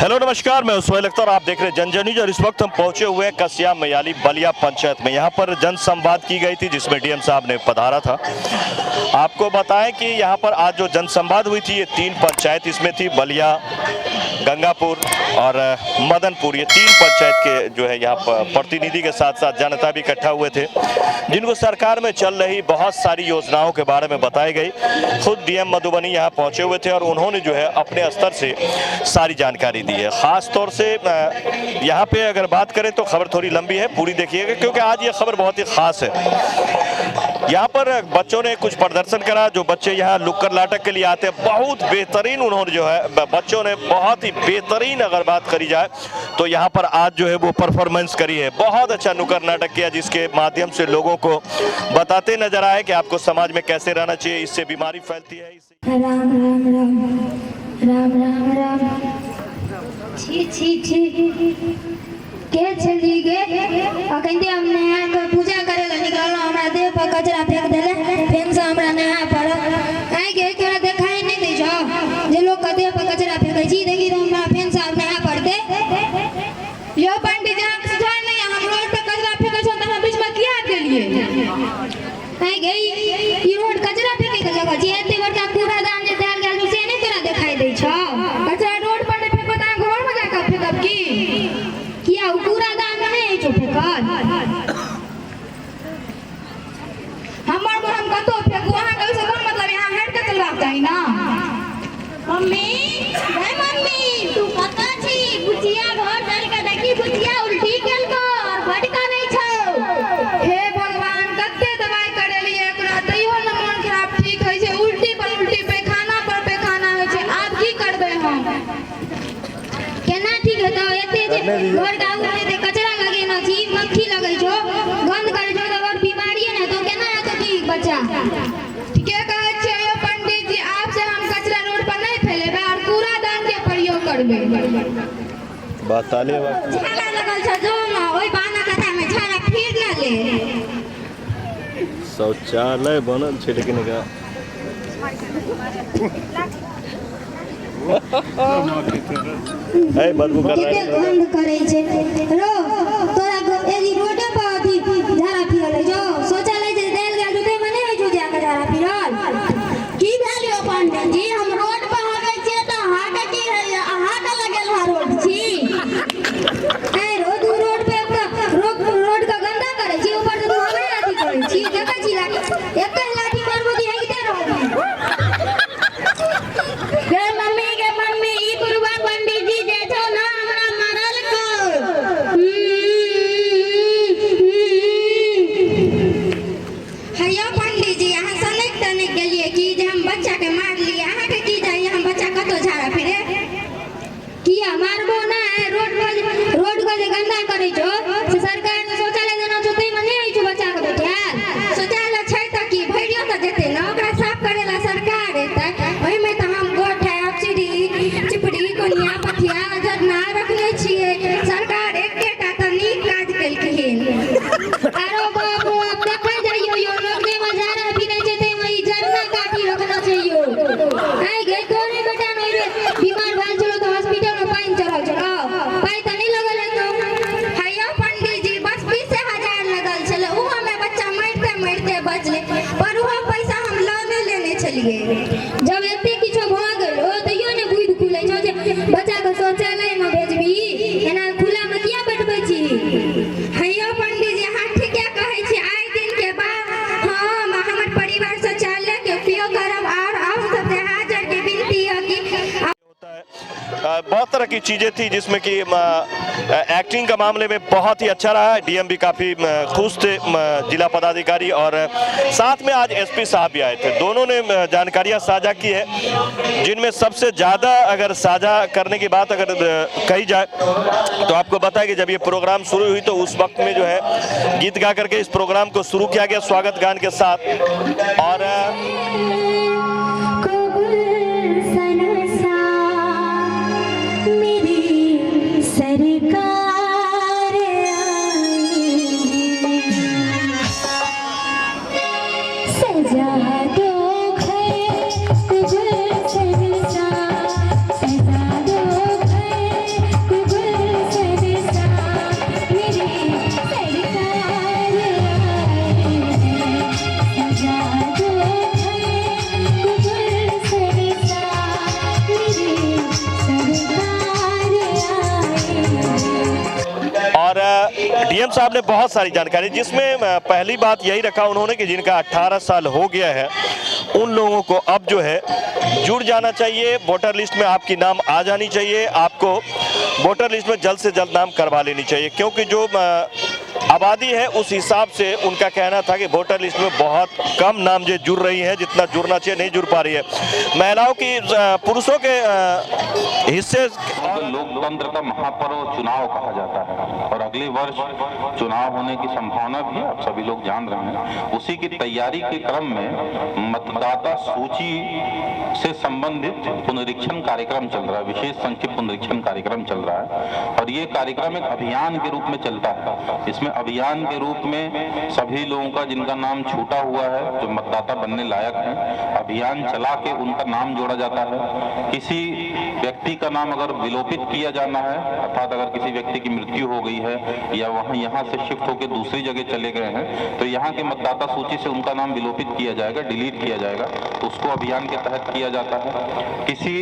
Hello नमस्कार, मैं उसवैल अख्तर, आप देख रहे हैं जनजन न्यूज और इस वक्त हम पहुंचे हुए हैं कसिया मयाली बलिया पंचायत में। यहां पर जन संवाद की गई थी जिसमें डीएम साहब ने पधारा था। आपको बताएं कि यहां पर आज जो जन संवाद हुई थी ये 3 पंचायत इसमें थी, बलिया, गंगापुर और मदनपुर। ये 3 पंचायत के जो है यहाँ पर प्रतिनिधि के साथ साथ जनता भी इकट्ठा हुए थे जिनको सरकार में चल रही बहुत सारी योजनाओं के बारे में बताई गई। खुद डीएम मधुबनी यहाँ पहुँचे हुए थे और उन्होंने जो है अपने स्तर से सारी जानकारी दी है। ख़ास तौर से यहाँ पे अगर बात करें तो खबर थोड़ी लंबी है, पूरी देखिएगा क्योंकि आज ये खबर बहुत ही ख़ास है। यहाँ पर बच्चों ने कुछ प्रदर्शन करा। जो बच्चे यहाँ नुक्कड़ नाटक के लिए आते हैं, बहुत बेहतरीन उन्होंने जो है बच्चों ने बहुत ही बेहतरीन अगर बात करी जाए तो यहाँ पर आज जो है वो परफॉर्मेंस करी है। बहुत अच्छा नुक्कड़ नाटक किया जिसके माध्यम से लोगों को बताते नजर आए कि आपको समाज में कैसे रहना चाहिए, इससे बीमारी फैलती है। राम राम राम राम राम राम छी छी छी के चली गए और कहते हमने यहाँ पर पूजा करे ला निकलना, हमरा देह पर कचरा फेंक देले, फेंक से हमरा नहा पड़ल आई गे केरा देखाई नहीं दै छो जे लोग के देह पर कचरा फेंकै छी, देखी तो हमरा फेंक से नहा पड़ते। यो पंडित जी हम सुधार नहीं, हम रोड पे कचरा फेंकै छो त हम बीच में किया गेलिए आई गे ई रोड कचरा फेंकै के जगह छी, एते बड़का कूड़ादान जे देल गेल से नहीं तोरा देखाई दै छो। कचरा रोड पर नहीं फेंको त घर में जाकर फेंकब की किया कूड़ादान में नहीं जो फेंकल हमर हम कतो फेंकू, अहाँ कहि से कोन मतलब यहाँ हट के चलबाक चाही ना। मम्मी हे मम्मी तू कता छी, बुचिया घर डाल के देखी बुचिया उल्टी केल को और भटका नहीं छौ। हे भगवान कते दवाई करेली एकरा तइयो न मन खराब ठीक होय छै, उल्टी पर उल्टी पैखाना पर पैखाना होय छै। आब की करबै हम, केना ठीक हेतौ? एते जे घर गाँव में कचरा लगेना छी, मक्खी लगै छो, गंध करै छो तो और बीमारी है ना, तो केना हेतौ ठीक बच्चा? ठीके कहै छै यो पंडित जी, आप से हम कचरा रोड पर नहीं फैलेबे और कूड़ादान के प्रयोग करबे। बताले झाला लगल छ जो ना ओइ बाना कथा में झाला फिर ना ले। शौचालय बनल छै लेकिन का बदबू कर रहा है, गंध करे छै रो तोरा एली रोड पर अथी झाला फिरल जो शौचालय जे देल गेल जुते में नहीं जो जाके झाला फिरल की भेल यो पंडित जी? हम रोड पर हगै छियै त हाट की है, हाट लगेल हा रोड छी ए रोड पे रोड का गंदा करे छी, ऊपर से तू हमें अथी करे छी, देखै छी एक लाठी मारबो दी है के रहो। गे मम्मी ई गुरुवा पंडित जी जे छौ ना हमरा मारल को हरिया पंडित जी अहाँ सनक तनक गेलिए कि जे हम बच्चा के मार लिए, अहाँ के की जाय हम बच्चा कतो झाड़ा फिरे किया मारबो ना? रोड को जे गंदा करे छो से सरकार ने शौचालय देना छो तै में नहीं आई छो बच्चा के बैठाल। शौचालय छै त की भरियो त देते ना, ओकरा साफ करेला सरकार एतै, ओहि में त हम गोठा चिड़ी चिपड़ी कोनिया पथिया झरना रखले छिए। सरकार एकेटा त नीक काज केलखिन आरो बाबू अब देखै जाइयो यो रोडे में झाड़ा फिरे छै तै में ई झरना काटी रखना छै यो। आई गे तोरे बेटा नै रे बीमार भेल छलो त हॉस्पिटल में पानी चढ़ल छलो, पाई त नहीं लगल हेतो। हैया पंडित जी बस 20,000 लगल छले, उहो में बच्चा मरते बचले, पर उहो पैसा हम लोने लेने छलिए। जब एते किछो भ गेलो तइयो ने बुझ खुलै छो जे बच्चा के शौचालय में भेजबी, एना खुला में किया बैठबै छी? हैया पंडित जी अहाँ ठीके कहै छी, आइ दिन के बाद हम हमर परिवार शौचालय के उपयोग करब और हम सब से हाजिर के विनती है कि बहुत तरह की चीजें थी जिसमें कि एक्टिंग का मामले में बहुत ही अच्छा रहा। डीएम भी काफी खुश थे, जिला पदाधिकारी और साथ में आज एसपी साहब भी आए थे। दोनों ने जानकारियां साझा की है जिनमें सबसे ज्यादा अगर साझा करने की बात अगर कही जाए तो आपको बताया कि जब ये प्रोग्राम शुरू हुई तो उस वक्त में जो है गीत गा करके इस प्रोग्राम को शुरू किया गया स्वागत गान के साथ। और सजा दो घर तुझे सजा दो घर डीएम साहब ने बहुत सारी जानकारी, जिसमें पहली बात यही रखा उन्होंने कि जिनका 18 साल हो गया है उन लोगों को अब जो है जुड़ जाना चाहिए, वोटर लिस्ट में आपकी नाम आ जानी चाहिए, आपको वोटर लिस्ट में जल्द से जल्द नाम करवा लेनी चाहिए, क्योंकि जो आबादी है उस हिसाब से उनका कहना था कि वोटर लिस्ट में बहुत कम नाम जो जुड़ रही है, जितना जुड़ना चाहिए नहीं जुड़ पा रही है। महिलाओं की, पुरुषों के हिस्से, लोकतंत्र का महापर्व चुनाव कहा जाता है और अगले वर्ष चुनाव होने की संभावना भी आप सभी लोग जान रहे हैं। उसी की तैयारी के क्रम में मतदाता सूची से संबंधित पुनरीक्षण कार्यक्रम चल रहा है, विशेष संक्षिप्त पुनरीक्षण कार्यक्रम चल रहा है और ये कार्यक्रम एक अभियान के रूप में चलता है। इसमें अभियान के रूप में सभी लोगों का जिनका नाम छूटा हुआ है, जो मतदाता बनने लायक हैं, अभियान चला के उनका नाम जोड़ा जाता है। किसी व्यक्ति का नाम अगर विलोपित किया जाना है, अर्थात अगर किसी व्यक्ति की मृत्यु हो गई है या वहां यहाँ से शिफ्ट होकर दूसरी जगह चले गए हैं, तो यहाँ के मतदाता सूची से उनका नाम विलोपित किया जाएगा, डिलीट किया जाएगा, तो उसको अभियान के तहत किया जाता है। किसी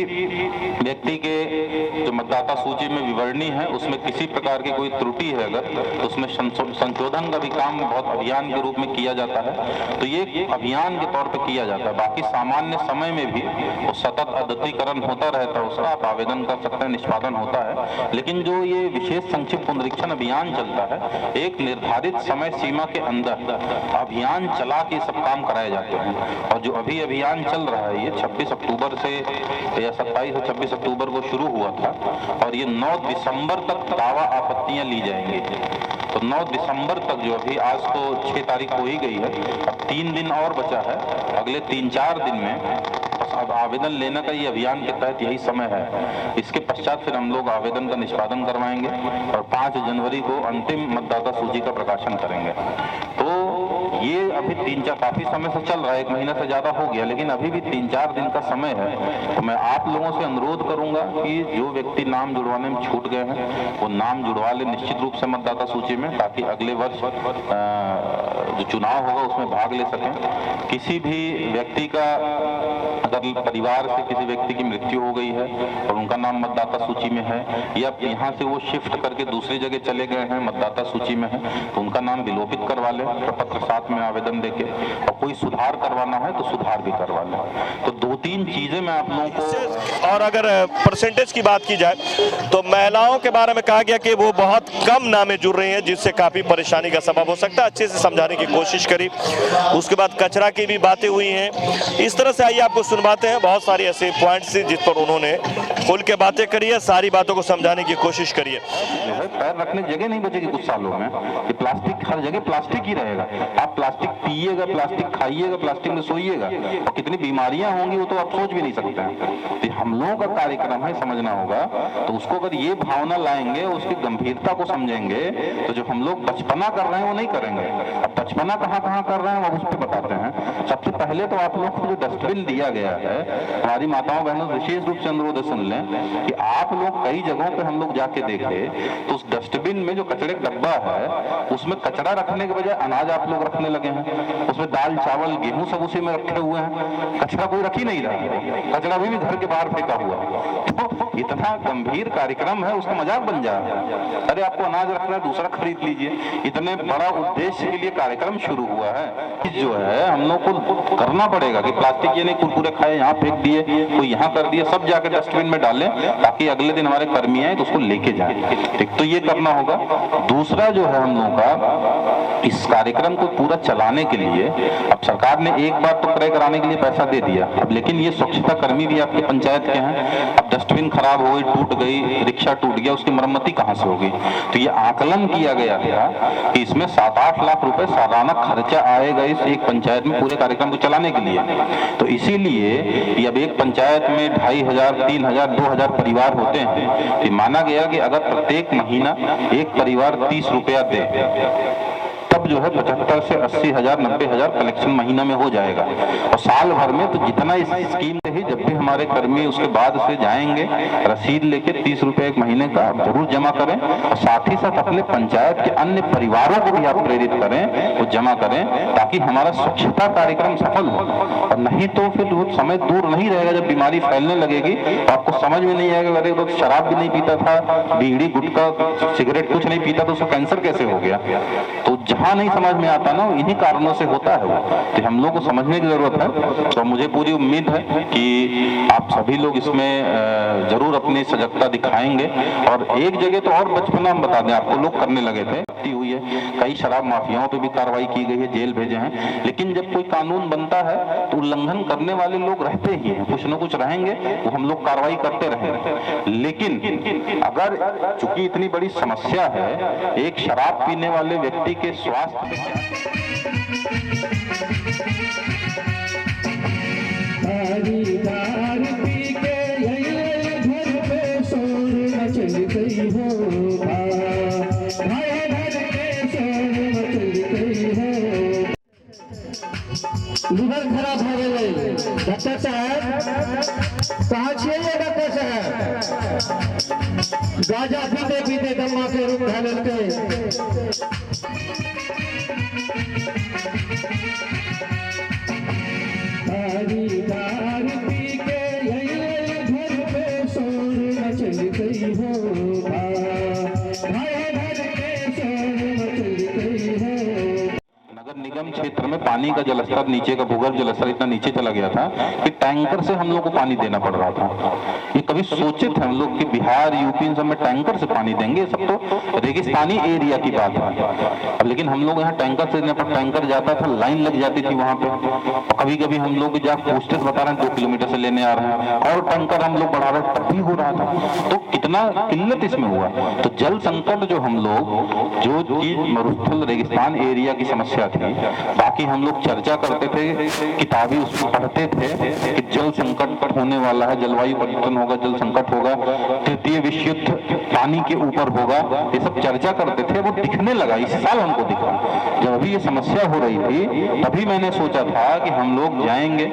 व्यक्ति के जो मतदाता सूची में विवरणी है उसमें किसी प्रकार की कोई त्रुटि है अगर, तो उसमें संशोधन का भी काम बहुत अभियान के रूप में किया जाता है। तो ये अभियान के तौर पर किया जाता है। बाकी सामान्य समय में भी वो सतत अद्यतीकरण होता रहता है, उसका आप आवेदन कर सकते हैं, निष्पादन होता है। लेकिन जो ये विशेष संक्षिप्त पुनरीक्षण अभियान चलता है, एक निर्धारित समय सीमा के अंदर अभियान चला के सब काम कराए जाते हैं। और जो अभी अभियान चल रहा है ये 26 अक्टूबर से या 27 से 26 अक्टूबर को शुरू हुआ था और ये 9 दिसंबर तक दावा आपत्तियां ली जाएंगी। तो 9 दिसंबर तक, जो अभी आज तो 6 तारीख हो ही गई है, अब 3 दिन और बचा है। अगले 3-4 दिन में अब आवेदन लेने का ये अभियान के तहत यही समय है। इसके पश्चात फिर हम लोग आवेदन का निष्पादन करवाएंगे और 5 जनवरी को अंतिम मतदाता सूची का प्रकाशन करेंगे। तो ये अभी 3-4 काफी समय से चल रहा है, 1 महीना से ज्यादा हो गया, लेकिन अभी भी 3-4 दिन का समय है। तो मैं आप लोगों से अनुरोध करूंगा कि जो व्यक्ति नाम जुड़वाने में छूट गए हैं वो नाम जुड़वा ले निश्चित रूप से मतदाता सूची में, ताकि अगले वर्ष जो चुनाव होगा उसमें भाग ले सकें। किसी भी व्यक्ति का अगर परिवार से किसी व्यक्ति की मृत्यु हो गई है और उनका नाम मतदाता सूची में है, या यहाँ से वो शिफ्ट करके दूसरी जगह चले गए हैं, मतदाता सूची में है, तो उनका नाम विलोपित करवा ले प्रपत्र साथ में आवेदन देके, और कोई सुधार करवाना है तो सुधार भी करवा ले। तो 2-3 चीजें मैं आप लोगों को। और अगर परसेंटेज की बात की जाए तो महिलाओं के बारे में कहा गया कि वो बहुत कम नामें जुड़ रही हैं, जिससे काफी परेशानी का सबब हो सकता है। अच्छे से समझाने की कोशिश करी। उसके बाद कचरा की भी बातें हुई हैं। इस तरह से आइए आपको सुनवाते हैं, बहुत सारी ऐसे पॉइंट्स जिस पर उन्होंने खुल के बातें करी है, सारी बातों को समझाने की कोशिश करी है। पैर रखने की जगह नहीं बचेगी कुछ सालों में। कि प्लास्टिक हर जगह प्लास्टिक ही रहेगा। आप प्लास्टिक पिएगा, प्लास्टिक खाइएगा, प्लास्टिक में सोइएगा, और कितनी बीमारियां होंगी वो तो आप सोच भी नहीं सकते हैं। तो हम लोगों का कार्यक्रम है, समझना होगा। तो उसको अगर ये भावना लाएंगे, उसकी गंभीरता को समझेंगे, तो जो हम लोग बचपना कर रहे हैं वो नहीं करेंगे। अब बचपना कहाँ कहाँ कर रहे हैं वो उस पर बताते हैं। सबसे पहले तो आप लोग को जो डस्टबिन दिया गया है, हमारी माताओं बहनों विशेष रूप से अनुरोध सुन लें कि आप लोग कई जगहों पे हम लोग जाके देखे तो उस डस्टबिन में जो कचरे का डब्बा है उसमें कचरा रखने के बजाय अनाज आप लोग रखने लगे हैं। उसमें दाल चावल गेहूं सब उसी में रखे हुए हैं, कचरा कोई रख ही नहीं रहा। कचरा भी घर के बाहर फेंका हुआ। तो इतना गंभीर कार्यक्रम है, उसका मजाक बन जाए। अरे आपको अनाज रखना है, दूसरा खरीद लीजिए। इतने बड़ा उद्देश्य के लिए कार्यक्रम शुरू हुआ है। जो है हम लोग को करना पड़ेगा कि प्लास्टिक ये नहीं कुरकुरे खाए यहाँ फेंक दिए, कोई यहाँ कर दिया, सब जाके डस्टबिन में डालें, ताकि अगले दिन हमारे कर्मी आए तो उसको लेके जाए। ठीक, तो ये करना होगा। दूसरा जो है हम लोगों का इस कार्यक्रम को पूरा चलाने के लिए, अब सरकार ने एक बार तो क्रय कराने के लिए पैसा दे दिया, अब लेकिन ये स्वच्छता कर्मी भी आपके पंचायत के हैं। अब डस्टबिन खराब हो गई, टूट गई, रिक्शा टूट गया, उसकी मरम्मती कहाँ से होगी? तो ये आकलन किया गया था कि इसमें 7-8 लाख रुपए सालाना खर्चा आएगा इस एक पंचायत में पूरे कार्यक्रम को चलाने के लिए। तो इसीलिए अब एक पंचायत में 2500, 3000, 2000 परिवार होते हैं, तो माना गया कि अगर प्रत्येक महीना एक परिवार 30 रुपया दे, तब तब जो है 75 से 80 हजार 90 हजार कलेक्शन महीना में हो जाएगा। और साल भर में तो जितना इस स्कीम रही, जब भी हमारे कर्मी उसके बाद से जाएंगे रसीद लेके 30 रुपए एक महीने का आप जरूर जमा करें। और साथ ही साथ अपने पंचायत के अन्य परिवारों को भी आप प्रेरित करें, वो जमा करें, ताकि हमारा स्वच्छता कार्यक्रम सफल हो। और नहीं तो फिर वो समय दूर नहीं रहेगा, जब बीमारी फैलने लगेगी तो आपको समझ में नहीं आएगा, अरे वो शराब भी नहीं पीता था, बीड़ी गुटखा सिगरेट कुछ नहीं पीता तो उसको कैंसर कैसे हो गया। तो जहां नहीं समझ में आता ना, इन्हीं कारणों से होता है वो, तो हम लोग को समझने की जरूरत है। तो मुझे पूरी उम्मीद है कि आप सभी लोग इसमें जरूर अपनी सजगता दिखाएंगे। और एक जगह तो और बचपना हम बता दें आपको, लोग करने लगे थे, हुई है, कई शराब माफियाओं पे भी कार्रवाई की गई है, जेल भेजे हैं। लेकिन जब कोई कानून बनता है तो उल्लंघन करने वाले लोग रहते ही हैं, कुछ न कुछ रहेंगे, वो हम लोग कार्रवाई करते रहेंगे। लेकिन अगर चूंकि इतनी बड़ी समस्या है, एक शराब पीने वाले व्यक्ति के स्वास्थ्य लीवर खराब हो गए। डॉक्टर साहब कहाँ छिए डॉक्टर साहब? गाजा पीते पीते दम्मा के रूप ढाल के दार पी के घर पे शोर मचल गई हो, निगम क्षेत्र में पानी का जलस्तर नीचे का भूगर्भ जलस्तर इतना नीचे चला गया था कि टैंकर से हम लोग को पानी देना पड़ रहा था। ये कभी सोचे थे हम लोग कि बिहार यूपी इन सब में टैंकर से पानी देंगे? सब तो रेगिस्तानी एरिया की बात है। अब लेकिन हम लोग यहाँ टैंकर से देने पर टैंकर जाता था, लाइन लग जाती थी वहां पे। और कभी कभी हम लोग जब पूछते बता रहे हैं 2 किलोमीटर से लेने आ रहे हैं, और टैंकर हम लोग बढ़ा रहे तब भी हो रहा था। तो कितना किल्लत इसमें हुआ। तो जल संकट जो हम लोग जो चीज मरुस्थल रेगिस्तान एरिया की समस्या थी, बाकी हम लोग चर्चा करते थे, किताबी उसमें पढ़ते थे कि जल संकट होने वाला है, जलवायु परिवर्तन होगा, जल संकट होगा, तृतीय विश्व युद्ध पानी के ऊपर होगा, ये सब चर्चा करते थे। वो दिखने लगा, इस साल हमको दिखा। जब अभी ये समस्या हो रही थी तभी मैंने सोचा था कि हम लोग जाएंगे,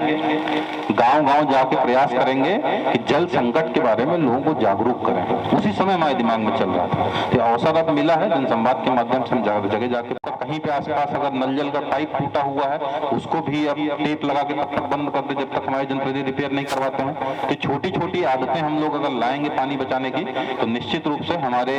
गांव-गांव जाके प्रयास करेंगे कि जल संकट के बारे में लोगों को जागरूक करें। उसी समय हमारे दिमाग में चल रहा था। तो अवसर अब मिला है जनसंवाद के माध्यम से हम जगह जाके, कहीं पे आसपास अगर नल जल का पाइप टूटा हुआ है उसको भी अब टेप लगा के तब तक बंद कर दे जब तक हमारे जनप्रतिनिधि रिपेयर नहीं करवाते हैं। तो छोटी छोटी आदतें हम लोग अगर लाएंगे पानी बचाने की, तो निश्चित रूप से हमारे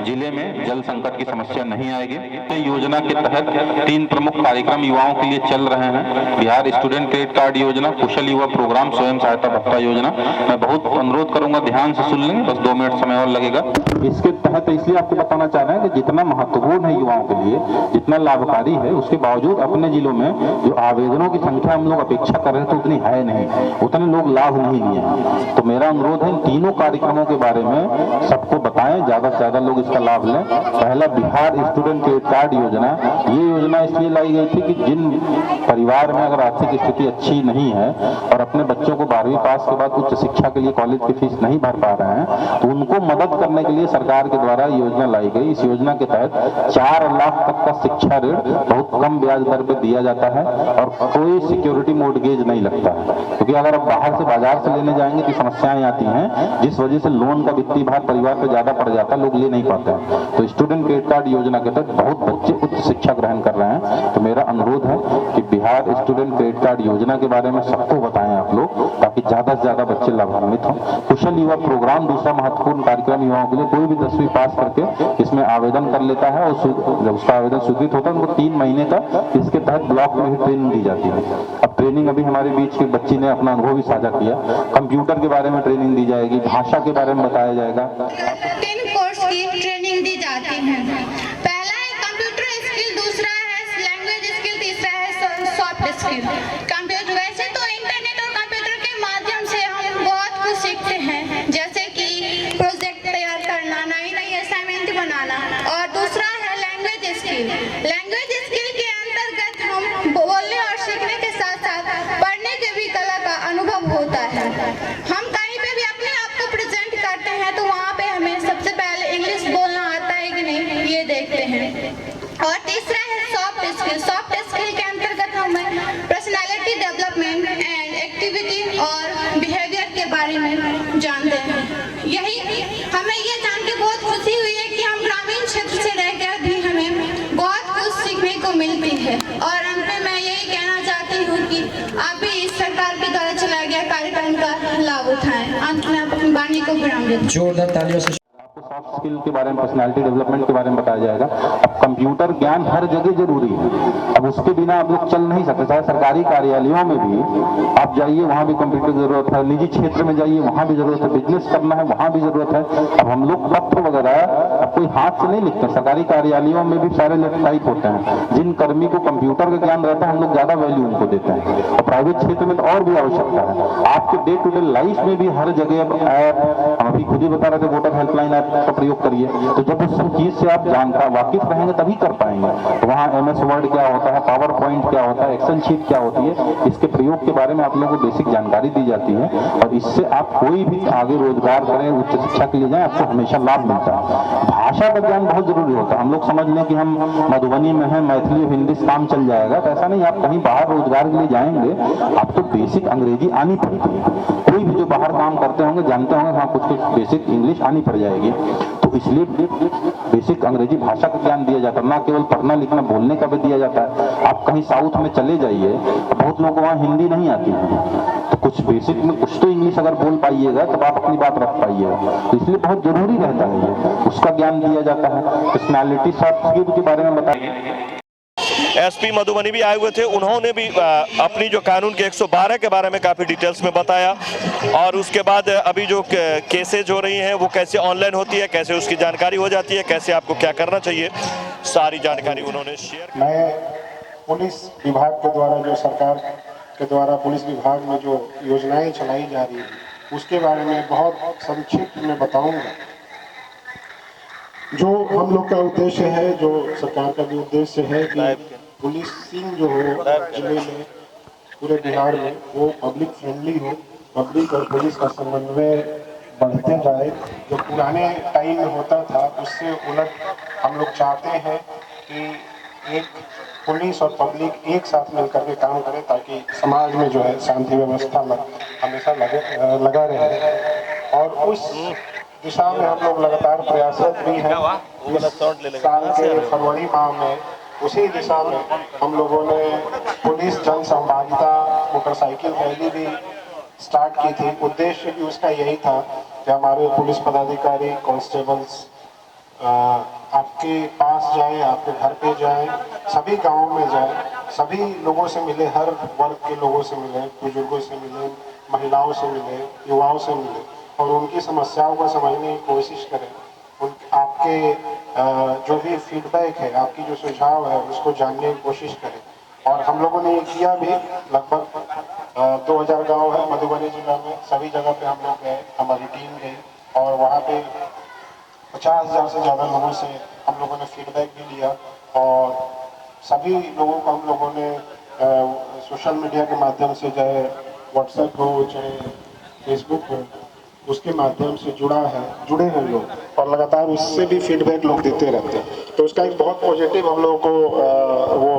जिले में जल संकट की समस्या नहीं आएगी। तो योजना के तहत 3 प्रमुख कार्यक्रम युवाओं के लिए चल रहे हैं। बिहार स्टूडेंट क्रेडिट कार्ड योजना, कुशल युवा प्रोग्राम, स्वयं सहायता भत्ता योजना। मैं बहुत अनुरोध करूंगा, ध्यान से सुन लेंगे, बस 2 मिनट समय और लगेगा। इसके तहत इसलिए आपको बताना चाह रहे हैं कि जितना महत्वपूर्ण है युवाओं के लिए, जितना लाभकारी है, उसके बावजूद अपने जिलों में जो आवेदनों की संख्या हम लोग अपेक्षा कर रहे थे उतनी है नहीं, उतने लोग लाभ नहीं लिए हैं। तो मेरा अनुरोध है इन तीनों कार्यक्रमों के बारे में सबको बताएं, ज्यादा से ज्यादा लोग इसका लाभ लें। पहला बिहार स्टूडेंट क्रेडिट कार्ड योजना, ये योजना इसलिए लाई गई थी कि जिन परिवार में अगर आर्थिक स्थिति अच्छी नहीं है और अपने बच्चों को 12वीं पास के बाद उच्च शिक्षा के लिए कॉलेज की फीस नहीं भर पा रहे हैं, तो उनको मदद करने के लिए सरकार के द्वारा योजना लाई गई। इस योजना के तहत 4 लाख तक का शिक्षा ऋण बहुत कम ब्याज दर पे दिया जाता है और कोई सिक्योरिटी मोर्टगेज नहीं लगता है। क्योंकि अगर आप बाहर से बाजार से लेने जाएंगे तो समस्याएं आती हैं, जिस वजह से लोन का वित्तीय भार परिवार पे ज्यादा पड़ जाता है, लोग ले नहीं पाते हैं। तो स्टूडेंट क्रेडिट कार्ड योजना के तहत बहुत बच्चे उच्च शिक्षा ग्रहण कर रहे हैं। तो मेरा अनुरोध है कि बिहार स्टूडेंट क्रेडिट कार्ड योजना के बारे में सबको बताएं आप लोग, ताकि ज्यादा से ज्यादा बच्चे लाभान्वित हों। कुशल युवा प्रोग्राम दूसरा महत्वपूर्ण कार्यक्रम युवाओं के लिए, कोई भी 10वीं पास करके इसमें आवेदन कर लेता है और जब उसका आवेदन स्वीकृत होता है उनको 3 महीने का इसके तहत ब्लॉक में ही ट्रेनिंग दी जाती है। अब ट्रेनिंग अभी हमारे बीच के बच्ची ने अपना अनुभव भी साझा किया। कंप्यूटर के बारे में ट्रेनिंग दी जाएगी, भाषा के बारे में बताया जाएगा। 3 कोर्स की ट्रेनिंग दी जाती है। पहला है कंप्यूटर स्किल, दूसरा है लैंग्वेज स्किल, तीसरा है सॉफ्ट स्किल। कंप्यूटर, वैसे तो इंटरनेट और कंप्यूटर के माध्यम से हम बहुत कुछ सीखते हैं, जैसे कि प्रोजेक्ट तैयार करना, नई असाइनमेंट बनाना। और दूसरा है लैंग्वेज स्किल। लैंग्वेज स्किल के अंतर्गत हम बोलने और सीखने के साथ साथ पढ़ने के भी कला का अनुभव होता है। हम कहीं पे भी अपने आप को प्रेजेंट करते हैं तो वहाँ पे हमें सबसे पहले इंग्लिश बोलना आता है कि नहीं, ये देखते हैं। और तीसरा है सॉफ्ट एसपी को प्रणाम देती हूँ। जोरदार तालियों से आपको सॉफ्ट स्किल के बारे में, पर्सनालिटी डेवलपमेंट के बारे में बताया जाएगा। अब कंप्यूटर ज्ञान हर जगह जरूरी है, अब उसके बिना आप लोग चल नहीं सकते। चाहे सरकारी कार्यालयों में भी आप जाइए, वहाँ भी कंप्यूटर की जरूरत है, निजी क्षेत्र में जाइए वहाँ भी जरूरत है, बिजनेस करना है वहाँ भी जरूरत है। अब हम लोग पत्र वगैरह अब कोई हाथ से नहीं लिखते, सरकारी कार्यालयों में भी सारे इलेक्ट्रॉनिक होते हैं। जिन कर्मी को कंप्यूटर का ज्ञान रहता है हम लोग ज्यादा वैल्यू उनको देते हैं, और प्राइवेट क्षेत्र में तो और भी आवश्यकता है। आपके डे टू डे लाइफ में भी हर जगह ऐप, हम अभी खुद ही बता रहे थे वोटर हेल्पलाइन ऐप का प्रयोग करिए। तो जब उस सब चीज से आप जानकार वाकिफ रहेंगे तभी कर पाएंगे। तो वहाँ MS वर्ड क्या होता है, पावर पॉइंट क्या होता है, एक्सेल शीट क्या होती है, इसके प्रयोग के बारे में आप लोगों को बेसिक जानकारी दी जाती है। और इससे आप कोई भी आगे रोजगार करें, उच्च शिक्षा के लिए जाएं, आपको हमेशा लाभ मिलता है। भाषा का ज्ञान बहुत जरूरी होता है। हम लोग समझ लें कि हम मधुबनी में हैं, मैथिली हिंदी से काम चल जाएगा, तो ऐसा नहीं। आप कहीं बाहर रोजगार के लिए जाएंगे, आपको बेसिक अंग्रेजी आनी पड़ती है। कोई भी जो बाहर काम करते होंगे जानते होंगे हाँ, कुछ बेसिक इंग्लिश आनी पड़ जाएगी। तो इसलिए बेसिक अंग्रेजी भाषा का ज्ञान दिया जाता है, ना केवल पढ़ना लिखना बोलने का भी दिया जाता है। आप कहीं साउथ में चले जाइए, बहुत लोगों को वहाँ हिंदी नहीं आती है, तो कुछ बेसिक में कुछ तो इंग्लिश अगर बोल पाइएगा तब आप अपनी बात रख पाइएगा। तो इसलिए बहुत जरूरी रहता है ये, उसका ज्ञान दिया जाता है। पर्सनैलिटी सॉफ्ट स्किल के बारे में बताइए। एसपी मधुबनी भी आए हुए थे, उन्होंने भी अपनी जो कानून के 112 के बारे में काफ़ी डिटेल्स में बताया। और उसके बाद अभी जो केसेज हो रही हैं वो कैसे ऑनलाइन होती है, कैसे उसकी जानकारी हो जाती है, कैसे आपको क्या करना चाहिए, सारी जानकारी उन्होंने शेयर की। मैं पुलिस विभाग के द्वारा, जो सरकार के द्वारा पुलिस विभाग में जो योजनाएं चलाई जा रही है उसके बारे में बहुत संक्षिप्त में बताऊंगा। जो हम लोग का उद्देश्य है, जो सरकार का भी उद्देश्य है कि पुलिसिंग जो हो जिले में, पूरे बिहार में, वो पब्लिक फ्रेंडली हो, पब्लिक और पुलिस का समन्वय बढ़ते जाए। जो पुराने टाइम में होता था उससे उलट हम लोग चाहते हैं कि एक पुलिस और पब्लिक एक साथ मिलकर के काम करे, ताकि समाज में जो है शांति व्यवस्था हमेशा लगा रहे। और उस दिशा में हम लोग लगातार प्रयासरत भी हैं। इस साल के फरवरी माह में उसी दिशा में हम लोगों ने पुलिस जन सहभागिता मोटरसाइकिल रैली भी स्टार्ट की थी। उद्देश्य भी उसका यही था कि हमारे पुलिस पदाधिकारी, कांस्टेबल्स आपके पास जाएं, आपके घर पे जाएं, सभी गांवों में जाएं, सभी लोगों से मिले, हर वर्ग के लोगों से मिले, बुजुर्गों से मिले, महिलाओं से मिले, युवाओं से मिले, और उनकी समस्याओं को समझने की कोशिश करें। आपके जो भी फीडबैक है, आपकी जो सुझाव है, उसको जानने की कोशिश करें। और हम लोगों ने ये किया भी। लगभग 2000 गांव है मधुबनी जिला में, सभी जगह पे हम लोग गए, हमारी टीम गई, और वहाँ पे 50,000 से ज़्यादा लोगों से हम लोगों ने फीडबैक भी लिया। और सभी लोगों को हम लोगों ने सोशल मीडिया के माध्यम से, चाहे व्हाट्सएप हो चाहे फेसबुक हो, उसके माध्यम से जुड़े हैं लोग, और लगातार उससे भी फीडबैक लोग देते रहते हैं। तो उसका एक बहुत पॉजिटिव हम लोगों को वो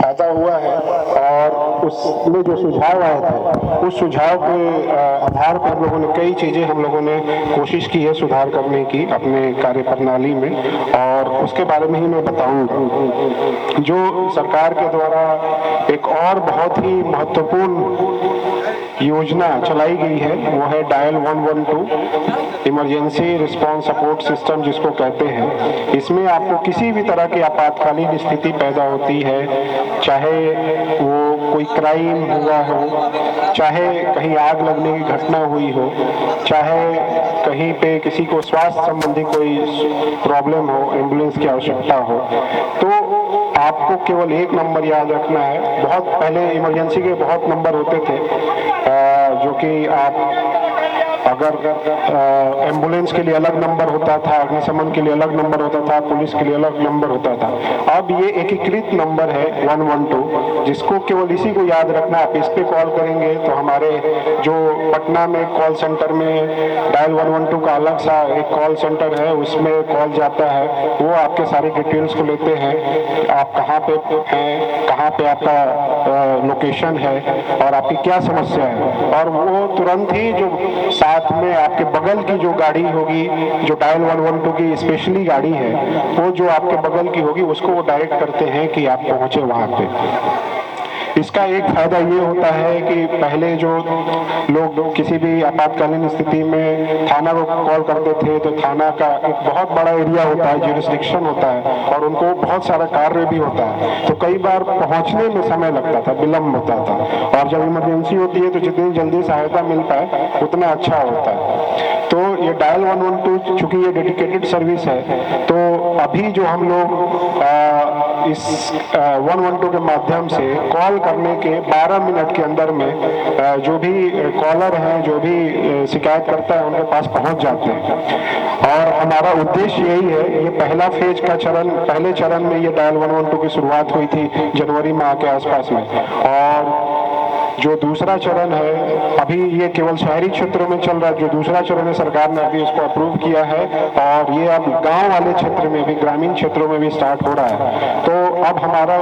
फायदा हुआ है। और उसमें जो सुझाव आए थे, उस सुझाव के आधार पर हम लोगों ने कई चीज़ें हम लोगों ने कोशिश की है सुधार करने की अपने कार्य प्रणाली में, और उसके बारे में ही मैं बताऊंगा। जो सरकार के द्वारा एक और बहुत ही महत्वपूर्ण योजना चलाई गई है वो है dial 112 emergency response support system, जिसको कहते हैं। इसमें आपको किसी भी तरह की आपातकालीन स्थिति पैदा होती है, चाहे वो कोई क्राइम हुआ हो, चाहे कहीं आग लगने की घटना हुई हो, चाहे कहीं पे किसी को स्वास्थ्य संबंधी कोई प्रॉब्लम हो, एम्बुलेंस की आवश्यकता हो, तो आपको केवल एक नंबर याद रखना है। बहुत पहले इमरजेंसी के बहुत नंबर होते थे, जो कि आप अगर एम्बुलेंस के लिए अलग नंबर होता था, अग्निशमन के लिए अलग नंबर होता था, पुलिस के लिए अलग नंबर होता था। अब ये एकीकृत नंबर है 112, जिसको केवल इसी को याद रखना। आप इस पे कॉल करेंगे तो हमारे जो पटना में कॉल सेंटर में डायल 112 का अलग सा एक कॉल सेंटर है, उसमें कॉल जाता है, वो आपके सारी डिटेल्स को लेते हैं, आप कहाँ पे हैं, कहाँ पे आपका लोकेशन है और आपकी क्या समस्या है, और वो तुरंत ही जो साथ में आपके बगल की जो गाड़ी होगी, जो डायल 112 की स्पेशली गाड़ी है, वो जो आपके बगल की होगी उसको वो डायरेक्ट करते हैं कि आप पहुंचे वहां पे। इसका एक फायदा ये होता है कि पहले जो लोग किसी भी आपातकालीन स्थिति में थाना को कॉल करते थे तो थाना का एक बहुत बड़ा एरिया होता है, ज्यूरिसडिक्शन होता है और उनको बहुत सारा कार्य भी होता है, तो कई बार पहुंचने में समय लगता था, विलम्ब होता था। और जब इमरजेंसी होती है तो जितनी जल्दी सहायता मिल पाए उतना अच्छा होता है। तो ये डायल 112 चूंकि ये डेडिकेटेड सर्विस है, तो अभी जो हम लोग इस 112 के माध्यम से कॉल करने के 12 मिनट के अंदर में जो भी कॉलर हैं, जो भी शिकायत करता है, उनके पास पहुंच जाते हैं। और हमारा उद्देश्य यही है, ये पहला फेज का चरण, पहले चरण में ये डायल 112 की शुरुआत हुई थी जनवरी माह के आसपास में, और जो दूसरा चरण है अभी ये केवल शहरी क्षेत्रों में चल रहा है। जो दूसरा चरण है सरकार ने अभी इसको अप्रूव किया है और ये अब गांव वाले क्षेत्र में भी, ग्रामीण क्षेत्रों में भी स्टार्ट हो रहा है। तो अब हमारा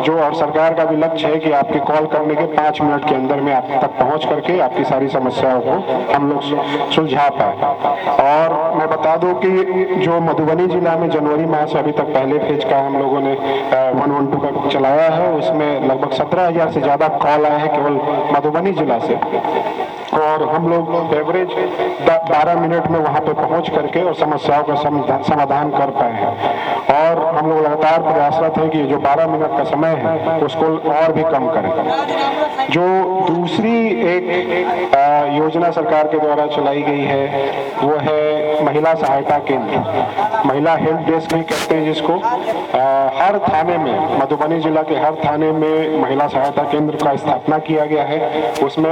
जो और सरकार का भी लक्ष्य है कि आपके कॉल करने के 5 मिनट के अंदर में आप तक पहुंच करके आपकी सारी समस्याओं को हम लोग सुलझा पाए। और मैं बता दूं कि जो मधुबनी जिला में जनवरी माह से अभी तक पहले फेज का हम लोगों ने 112 का चलाया है, उसमें लगभग 17,000 से ज्यादा कॉल आए हैं केवल मधुबनी जिला से, और हम लोग एवरेज 12 मिनट में वहां पे पहुंच करके और समस्याओं का समाधान कर पाए हैं। और हम लोग लगातार प्रयासरत हैं कि जो 12 मिनट का समय है उसको और भी कम करें। जो दूसरी एक योजना सरकार के द्वारा चलाई गई है वो है महिला सहायता केंद्र, महिला हेल्प डेस्क भी कहते हैं जिसको। हर थाने में, मधुबनी जिला के हर थाने में महिला सहायता केंद्र का स्थापना किया गया है। उसमें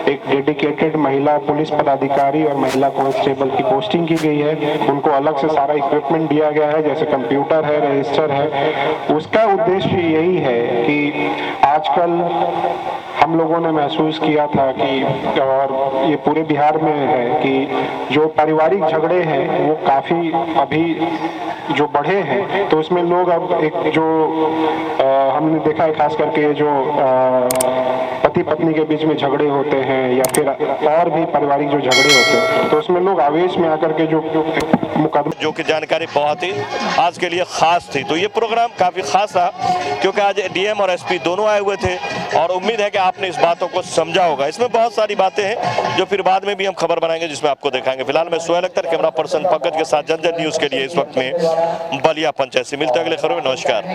एक डेडिकेटेड महिला पुलिस पदाधिकारी और महिला कांस्टेबल की पोस्टिंग की गई है। उनको अलग से सारा इक्विपमेंट दिया गया है, जैसे कंप्यूटर है, रजिस्टर है। उसका उद्देश्य यही है कि आजकल हम लोगों ने महसूस किया था कि, और ये पूरे बिहार में है कि जो पारिवारिक झगड़े हैं वो काफी अभी जो बढ़े हैं, तो उसमें लोग अब एक जो हमने देखा है खास करके जो पति पत्नी के बीच में झगड़े होते हैं या फिर और भी पारिवारिक जो झगड़े होते हैं, तो उसमें लोग आवेश में आकर के जो मुकदमा, जो कि जानकारी बहुत ही आज के लिए खास थी। तो ये प्रोग्राम काफी खास रहा क्योंकि आज डीएम और एसपी दोनों आए हुए थे और उम्मीद है कि आपने इस बातों को समझा होगा। इसमें बहुत सारी बातें हैं जो फिर बाद में भी हम खबर बनाएंगे जिसमें आपको दिखाएंगे। फिलहाल मैं सुहेल अख्तर, कैमरा पर्सन पंकज के साथ जनजन न्यूज के लिए इस वक्त में बलिया पंचायत से मिलते हैं अगले खबरों में। नमस्कार।